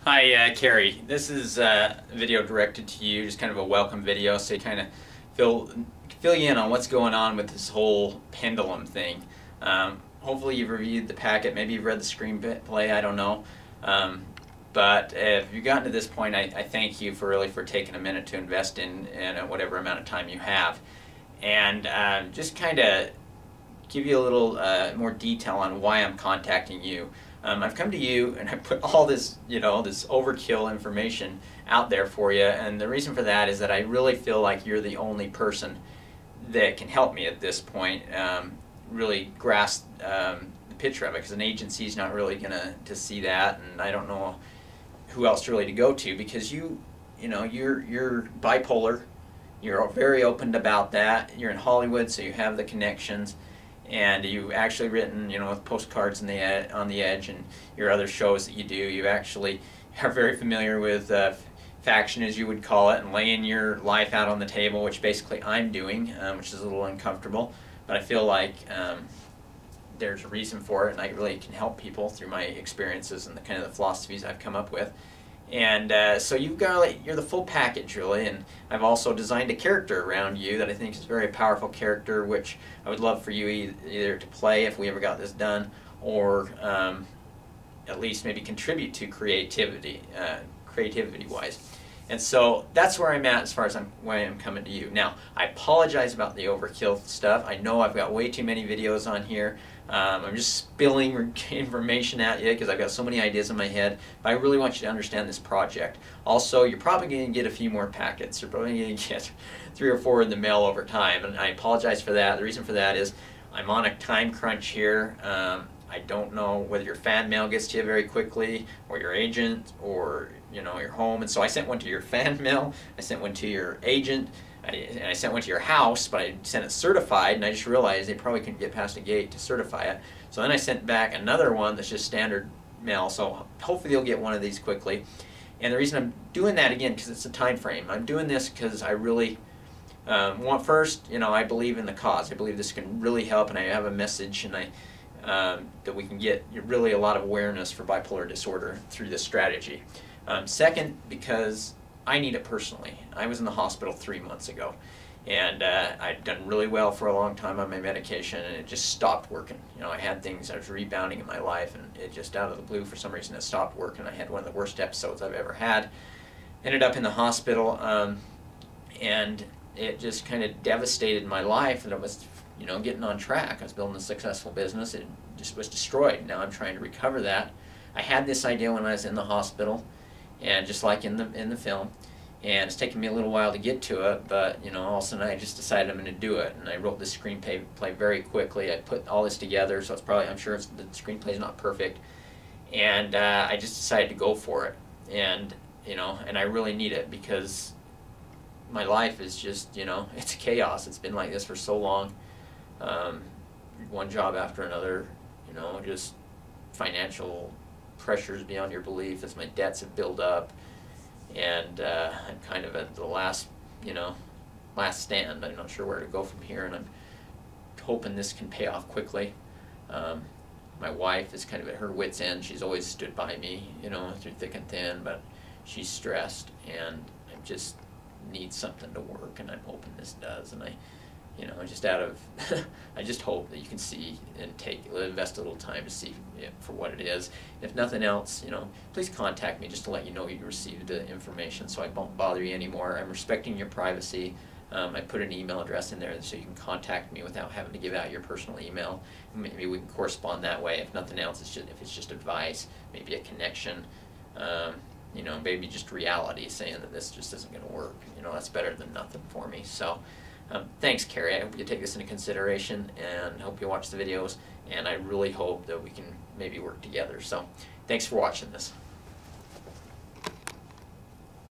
Hi, Carrie. This is a video directed to you, just kind of a welcome video, so you kind of fill you in on what's going on with this whole pendulum thing. Hopefully you've reviewed the packet, maybe you've read the screenplay, I don't know. But if you've gotten to this point, I thank you for taking a minute to invest in whatever amount of time you have. And just kind of give you a little more detail on why I'm contacting you. I've come to you and I put all this, this overkill information out there for you, and the reason for that is that I really feel like you're the only person that can help me at this point really grasp the picture of it, because an agency is not really going to see that, and I don't know who else really to go to, because you're bipolar, you're very open about that, you're in Hollywood, so you have the connections. And you've actually written, with Postcards on the Edge and your other shows that you do, you actually are very familiar with faction, as you would call it, and laying your life out on the table, which basically I'm doing, which is a little uncomfortable. But I feel like there's a reason for it, and I really can help people through my experiences and the kind of the philosophies I've come up with. And so you're the full package, really, and I've also designed a character around you that I think is a very powerful character, which I would love for you either to play if we ever got this done, or at least maybe contribute to creativity-wise. And so that's where I'm at as far as why I'm coming to you. Now, I apologize about the overkill stuff. I know I've got way too many videos on here. I'm just spilling information at you because I've got so many ideas in my head, but I really want you to understand this project. Also, you're probably going to get a few more packets. You're probably going to get 3 or 4 in the mail over time, and I apologize for that. The reason for that is I'm on a time crunch here. I don't know whether your fan mail gets to you very quickly, or your agent, or your home. And so I sent one to your fan mail, I sent one to your agent, and I sent one to your house, but I sent it certified, and I just realized they probably couldn't get past a gate to certify it. So then I sent back another one that's just standard mail, so hopefully you'll get one of these quickly. And the reason I'm doing that, again, because it's a time frame. I'm doing this because I really want, first, I believe in the cause. I believe this can really help, and I have a message, and that we can get really a lot of awareness for bipolar disorder through this strategy. Second, because I need it personally. I was in the hospital 3 months ago, and I'd done really well for a long time on my medication, and it just stopped working. I had things, I was rebounding in my life, and it just out of the blue, for some reason, it stopped working. I had one of the worst episodes I've ever had. Ended up in the hospital, and it just kind of devastated my life, and it was getting on track. I was building a successful business. It just was destroyed. Now I'm trying to recover that. I had this idea when I was in the hospital, and just like in the film, and it's taken me a little while to get to it, but all of a sudden I just decided I'm going to do it, and I wrote this screenplay very quickly. I put all this together, so I'm sure the screenplay is not perfect, and I just decided to go for it, and I really need it, because my life is just it's chaos. It's been like this for so long. One job after another, just financial pressures beyond your belief as my debts have built up, and I'm kind of at the last stand. I'm not sure where to go from here, and I'm hoping this can pay off quickly. My wife is kind of at her wit's end. She's always stood by me, through thick and thin, but she's stressed, and I just need something to work, and I'm hoping this does. And I just hope that you can see and invest a little time to see it for what it is. If nothing else, please contact me just to let you know you received the information, so I won't bother you anymore. I'm respecting your privacy. I put an email address in there so you can contact me without having to give out your personal email. Maybe we can correspond that way. If nothing else, if it's just advice, maybe a connection, maybe just reality saying that this just isn't going to work. That's better than nothing for me. So. Thanks, Carrie. I hope you take this into consideration, and hope you watch the videos, and I really hope that we can maybe work together. So thanks for watching this.